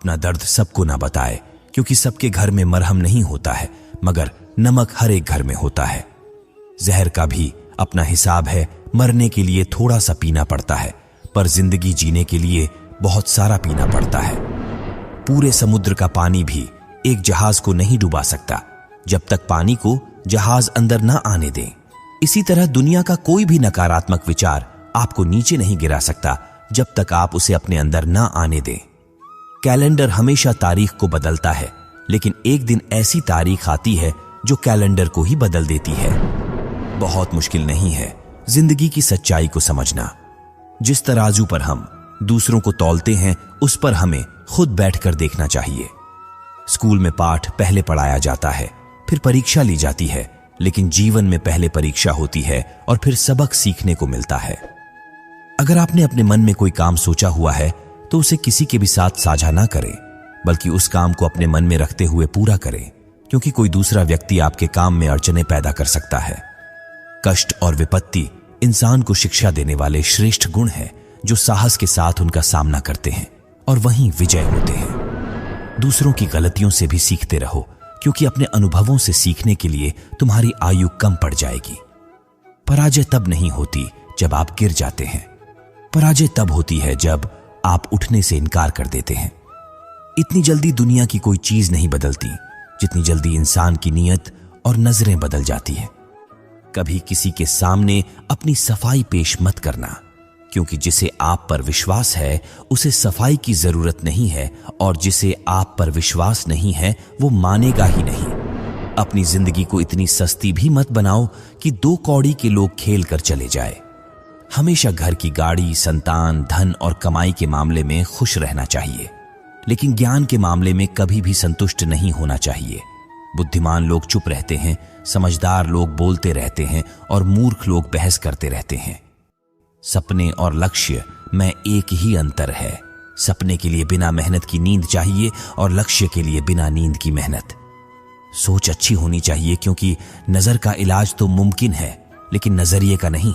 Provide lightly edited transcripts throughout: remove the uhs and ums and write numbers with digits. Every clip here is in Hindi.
अपना दर्द सबको ना बताए, क्योंकि सबके घर में मरहम नहीं होता है, मगर नमक हर एक घर में होता है। जहर का भी अपना हिसाब है, मरने के लिए थोड़ा सा पीना पड़ता है, पर जिंदगी जीने के लिए बहुत सारा पीना पड़ता है। पूरे समुद्र का पानी भी एक जहाज को नहीं डुबा सकता जब तक पानी को जहाज अंदर ना आने दें। इसी तरह दुनिया का कोई भी नकारात्मक विचार आपको नीचे नहीं गिरा सकता जब तक आप उसे अपने अंदर ना आने दें। कैलेंडर हमेशा तारीख को बदलता है, लेकिन एक दिन ऐसी तारीख आती है जो कैलेंडर को ही बदल देती है। बहुत मुश्किल नहीं है जिंदगी की सच्चाई को समझना। जिस तराजू पर हम दूसरों को तौलते हैं, उस पर हमें खुद बैठकर देखना चाहिए। स्कूल में पाठ पहले पढ़ाया जाता है, फिर परीक्षा ली जाती है, लेकिन जीवन में पहले परीक्षा होती है और फिर सबक सीखने को मिलता है। अगर आपने अपने मन में कोई काम सोचा हुआ है तो उसे किसी के भी साथ साझा ना करें, बल्कि उस काम को अपने मन में रखते हुए पूरा करें, क्योंकि कोई दूसरा व्यक्ति आपके काम में अड़चनें पैदा कर सकता है। कष्ट और विपत्ति इंसान को शिक्षा देने वाले श्रेष्ठ गुण हैं जो साहस के साथ उनका सामना करते हैं और वहीं विजय होते हैं। दूसरों की गलतियों से भी सीखते रहो, क्योंकि अपने अनुभवों से सीखने के लिए तुम्हारी आयु कम पड़ जाएगी। पराजय तब नहीं होती जब आप गिर जाते हैं, पराजय तब होती है जब आप उठने से इनकार कर देते हैं। इतनी जल्दी दुनिया की कोई चीज नहीं बदलती जितनी जल्दी इंसान की नीयत और नजरें बदल जाती है। कभी किसी के सामने अपनी सफाई पेश मत करना, क्योंकि जिसे आप पर विश्वास है उसे सफाई की जरूरत नहीं है, और जिसे आप पर विश्वास नहीं है वो मानेगा ही नहीं। अपनी जिंदगी को इतनी सस्ती भी मत बनाओ कि 2 कौड़ी के लोग खेल कर चले जाए। हमेशा घर की गाड़ी, संतान, धन और कमाई के मामले में खुश रहना चाहिए, लेकिन ज्ञान के मामले में कभी भी संतुष्ट नहीं होना चाहिए। बुद्धिमान लोग चुप रहते हैं, समझदार लोग बोलते रहते हैं और मूर्ख लोग बहस करते रहते हैं। सपने और लक्ष्य में एक ही अंतर है। सपने के लिए बिना मेहनत की नींद चाहिए और लक्ष्य के लिए बिना नींद की मेहनत। सोच अच्छी होनी चाहिए, क्योंकि नजर का इलाज तो मुमकिन है, लेकिन नजरिए का नहीं।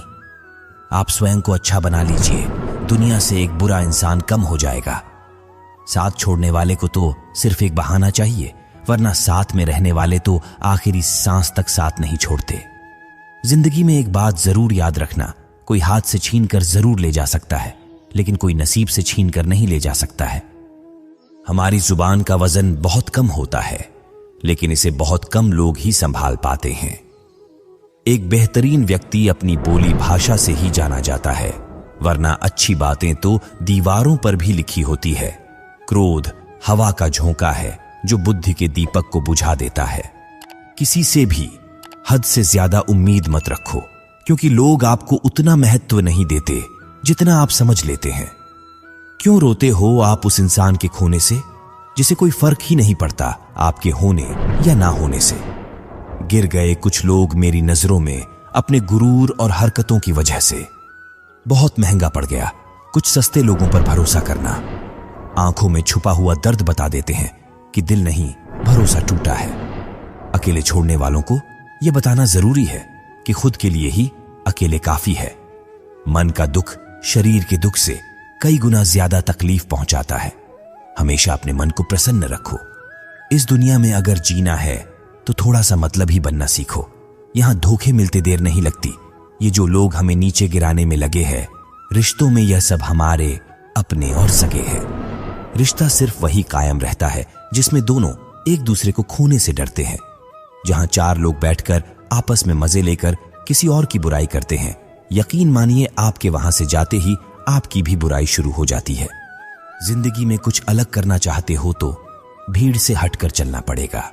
आप स्वयं को अच्छा बना लीजिए, दुनिया से एक बुरा इंसान कम हो जाएगा। साथ छोड़ने वाले को तो सिर्फ एक बहाना चाहिए, वरना साथ में रहने वाले तो आखिरी सांस तक साथ नहीं छोड़ते। जिंदगी में एक बात जरूर याद रखना, कोई हाथ से छीन कर जरूर ले जा सकता है, लेकिन कोई नसीब से छीन कर नहीं ले जा सकता है। हमारी जुबान का वजन बहुत कम होता है, लेकिन इसे बहुत कम लोग ही संभाल पाते हैं। एक बेहतरीन व्यक्ति अपनी बोली भाषा से ही जाना जाता है, वरना अच्छी बातें तो दीवारों पर भी लिखी होती है। क्रोध हवा का झोंका है जो बुद्धि के दीपक को बुझा देता है। किसी से भी हद से ज्यादा उम्मीद मत रखो, क्योंकि लोग आपको उतना महत्व नहीं देते जितना आप समझ लेते हैं। क्यों रोते हो आप उस इंसान के खोने से जिसे कोई फर्क ही नहीं पड़ता आपके होने या ना होने से? गिर गए कुछ लोग मेरी नजरों में अपने गुरूर और हरकतों की वजह से। बहुत महंगा पड़ गया कुछ सस्ते लोगों पर भरोसा करना। आंखों में छुपा हुआ दर्द बता देते हैं कि दिल नहीं, भरोसा टूटा है। अकेले छोड़ने वालों को यह बताना जरूरी है कि खुद के लिए ही अकेले काफी है। मन का दुख शरीर के दुख से कई गुना ज्यादा तकलीफ पहुंचाता है। हमेशा अपने मन को प्रसन्न रखो। इस दुनिया में अगर जीना है तो थोड़ा सा मतलब ही बनना सीखो। यहां धोखे मिलते देर नहीं लगती। ये जो लोग हमें नीचे गिराने में लगे हैं, रिश्तों में यह सब हमारे अपने और सगे हैं। रिश्ता सिर्फ वही कायम रहता है जिसमें दोनों एक दूसरे को खोने से डरते हैं। जहां 4 लोग बैठकर आपस में मजे लेकर किसी और की बुराई करते हैं, यकीन मानिए आपके वहां से जाते ही आपकी भी बुराई शुरू हो जाती है। जिंदगी में कुछ अलग करना चाहते हो तो भीड़ से हटकर चलना पड़ेगा।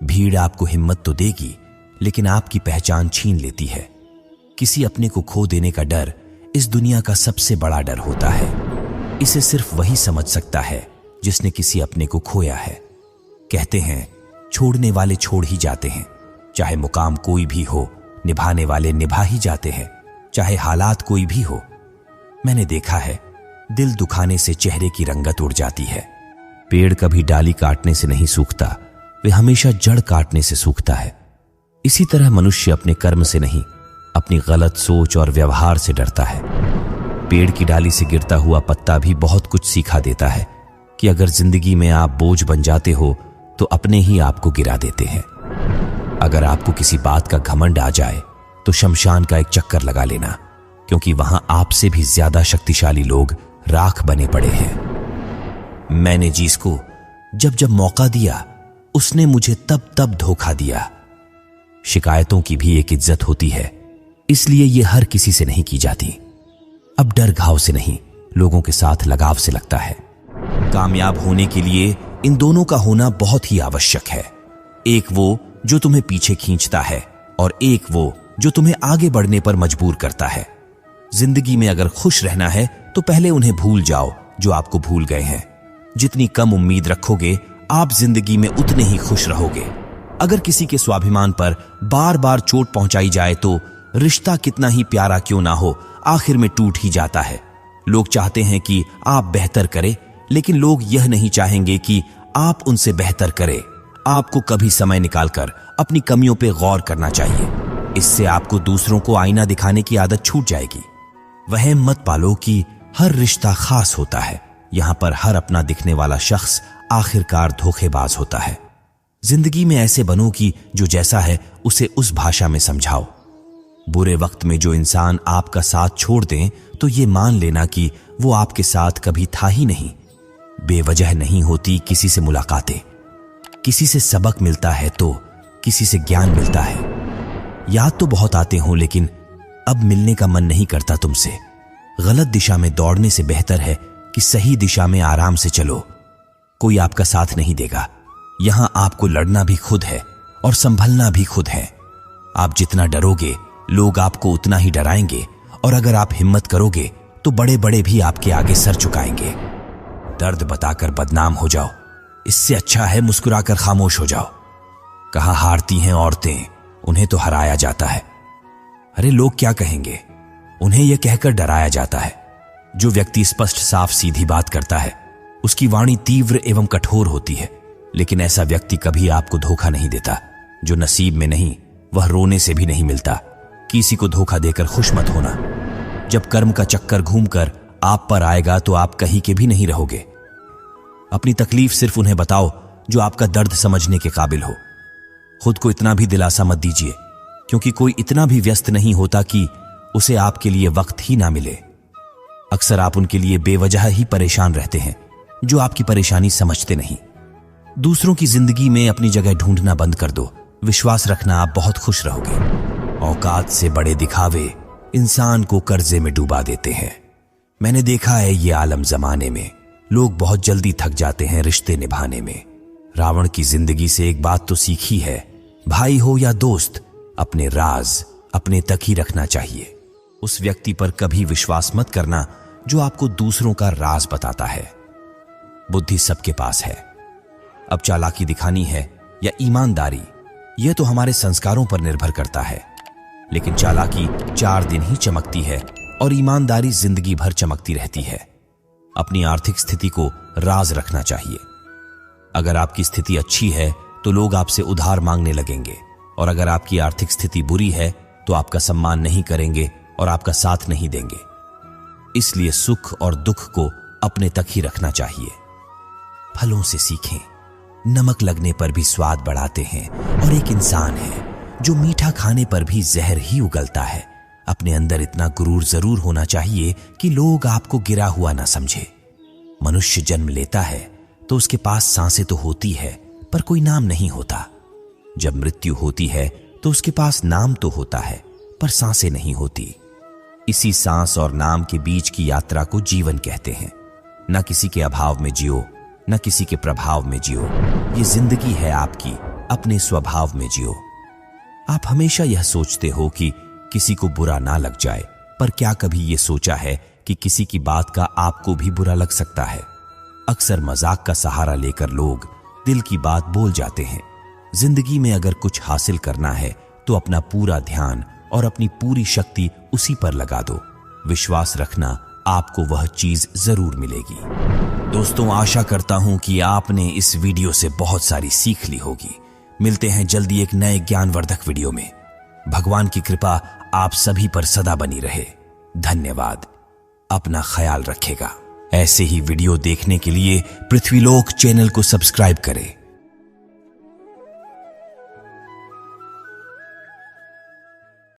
भीड़ आपको हिम्मत तो देगी, लेकिन आपकी पहचान छीन लेती है। किसी अपने को खो देने का डर इस दुनिया का सबसे बड़ा डर होता है। इसे सिर्फ वही समझ सकता है जिसने किसी अपने को खोया है। कहते हैं छोड़ने वाले छोड़ ही जाते हैं, चाहे मुकाम कोई भी हो। निभाने वाले निभा ही जाते हैं, चाहे हालात कोई भी हो। मैंने देखा है दिल दुखाने से चेहरे की रंगत उड़ जाती है। पेड़ कभी डाली काटने से नहीं सूखता, वे हमेशा जड़ काटने से सूखता है। इसी तरह मनुष्य अपने कर्म से नहीं, अपनी गलत सोच और व्यवहार से डरता है। पेड़ की डाली से गिरता हुआ पत्ता भी बहुत कुछ सिखा देता है, कि अगर जिंदगी में आप बोझ बन जाते हो तो अपने ही आपको गिरा देते हैं। अगर आपको किसी बात का घमंड आ जाए तो शमशान का एक चक्कर लगा लेना, क्योंकि वहां आपसे भी ज्यादा शक्तिशाली लोग राख बने पड़े हैं। मैंने जिसको जब जब मौका दिया उसने मुझे तब तब धोखा दिया। शिकायतों की भी एक इज्जत होती है, इसलिए यह हर किसी से नहीं की जाती। अब डर घाव से नहीं, लोगों के साथ लगाव से लगता है। कामयाब होने के लिए इन दोनों का होना बहुत ही आवश्यक है। एक वो जो तुम्हें पीछे खींचता है और एक वो जो तुम्हें आगे बढ़ने पर मजबूर करता है। जिंदगी में अगर खुश रहना है तो पहले उन्हें भूल जाओ जो आपको भूल गए हैं। जितनी कम उम्मीद रखोगे आप जिंदगी में उतने ही खुश रहोगे। अगर किसी के स्वाभिमान पर बार बार चोट पहुंचाई जाए तो रिश्ता कितना ही प्यारा क्यों ना हो, आखिर में टूट ही जाता है। लोग चाहते हैं कि आप बेहतर करें, लेकिन लोग यह नहीं चाहेंगे कि आप उनसे बेहतर करें। आपको कभी समय निकालकर अपनी कमियों पे गौर करना चाहिए। इससे आपको दूसरों को आईना दिखाने की आदत छूट जाएगी। वहम मत पालो कि हर रिश्ता खास होता है। यहां पर हर अपना दिखने वाला शख्स आखिरकार धोखेबाज होता है। जिंदगी में ऐसे बनो कि जो जैसा है उसे उस भाषा में समझाओ। बुरे वक्त में जो इंसान आपका साथ छोड़ दें तो ये मान लेना कि वो आपके साथ कभी था ही नहीं। बेवजह नहीं होती किसी से मुलाकातें। किसी से सबक मिलता है तो किसी से ज्ञान मिलता है। याद तो बहुत आते हो, लेकिन अब मिलने का मन नहीं करता तुमसे। गलत दिशा में दौड़ने से बेहतर है कि सही दिशा में आराम से चलो। कोई आपका साथ नहीं देगा। यहां आपको लड़ना भी खुद है और संभलना भी खुद है। आप जितना डरोगे लोग आपको उतना ही डराएंगे, और अगर आप हिम्मत करोगे तो बड़े बड़े भी आपके आगे सर झुकाएंगे। दर्द बताकर बदनाम हो जाओ, इससे अच्छा है मुस्कुराकर खामोश हो जाओ। कहाँ हारती हैं औरतें, उन्हें तो हराया जाता है। अरे लोग क्या कहेंगे, उन्हें यह कहकर डराया जाता है। जो व्यक्ति स्पष्ट साफ सीधी बात करता है उसकी वाणी तीव्र एवं कठोर होती है, लेकिन ऐसा व्यक्ति कभी आपको धोखा नहीं देता। जो नसीब में नहीं वह रोने से भी नहीं मिलता। किसी को धोखा देकर खुश मत होना। जब कर्म का चक्कर घूमकर आप पर आएगा तो आप कहीं के भी नहीं रहोगे। अपनी तकलीफ सिर्फ उन्हें बताओ जो आपका दर्द समझने के काबिल हो। खुद को इतना भी दिलासा मत दीजिए, क्योंकि कोई इतना भी व्यस्त नहीं होता कि उसे आपके लिए वक्त ही ना मिले। अक्सर आप उनके लिए बेवजह ही परेशान रहते हैं जो आपकी परेशानी समझते नहीं। दूसरों की जिंदगी में अपनी जगह ढूंढना बंद कर दो। विश्वास रखना आप बहुत खुश रहोगे। औकात से बड़े दिखावे इंसान को कर्जे में डुबा देते हैं। मैंने देखा है ये आलम जमाने में लोग बहुत जल्दी थक जाते हैं रिश्ते निभाने में। रावण की जिंदगी से एक बात तो सीखी है, भाई हो या दोस्त, अपने राज अपने तक ही रखना चाहिए। उस व्यक्ति पर कभी विश्वास मत करना जो आपको दूसरों का राज बताता है। बुद्धि सबके पास है। अब चालाकी दिखानी है या ईमानदारी, यह तो हमारे संस्कारों पर निर्भर करता है। लेकिन चालाकी 4 दिन ही चमकती है और ईमानदारी जिंदगी भर चमकती रहती है। अपनी आर्थिक स्थिति को राज रखना चाहिए। अगर आपकी स्थिति अच्छी है तो लोग आपसे उधार मांगने लगेंगे, और अगर आपकी आर्थिक स्थिति बुरी है तो आपका सम्मान नहीं करेंगे और आपका साथ नहीं देंगे। इसलिए सुख और दुख को अपने तक ही रखना चाहिए। फलों से सीखें, नमक लगने पर भी स्वाद बढ़ाते हैं, और एक इंसान है जो मीठा खाने पर भी जहर ही उगलता है। अपने अंदर इतना गुरूर जरूर होना चाहिए कि लोग आपको गिरा हुआ ना समझे। मनुष्य जन्म लेता है तो उसके पास सांसें तो होती है पर कोई नाम नहीं होता। जब मृत्यु होती है तो उसके पास नाम तो होता है पर सांसें नहीं होती। इसी सांस और नाम के बीच की यात्रा को जीवन कहते हैं। न किसी के अभाव में जियो, न किसी के प्रभाव में जियो। ये जिंदगी है आपकी, अपने स्वभाव में जियो। आप हमेशा यह सोचते हो कि किसी को बुरा ना लग जाए, पर क्या कभी यह सोचा है कि किसी की बात का आपको भी बुरा लग सकता है? अक्सर मजाक का सहारा लेकर लोग दिल की बात बोल जाते हैं। जिंदगी में अगर कुछ हासिल करना है तो अपना पूरा ध्यान और अपनी पूरी शक्ति उसी पर लगा दो। विश्वास रखना, आपको वह चीज जरूर मिलेगी। दोस्तों, आशा करता हूं कि आपने इस वीडियो से बहुत सारी सीख ली होगी। मिलते हैं जल्दी एक नए ज्ञानवर्धक वीडियो में। भगवान की कृपा आप सभी पर सदा बनी रहे। धन्यवाद। अपना ख्याल रखेगा। ऐसे ही वीडियो देखने के लिए पृथ्वीलोक चैनल को सब्सक्राइब करें।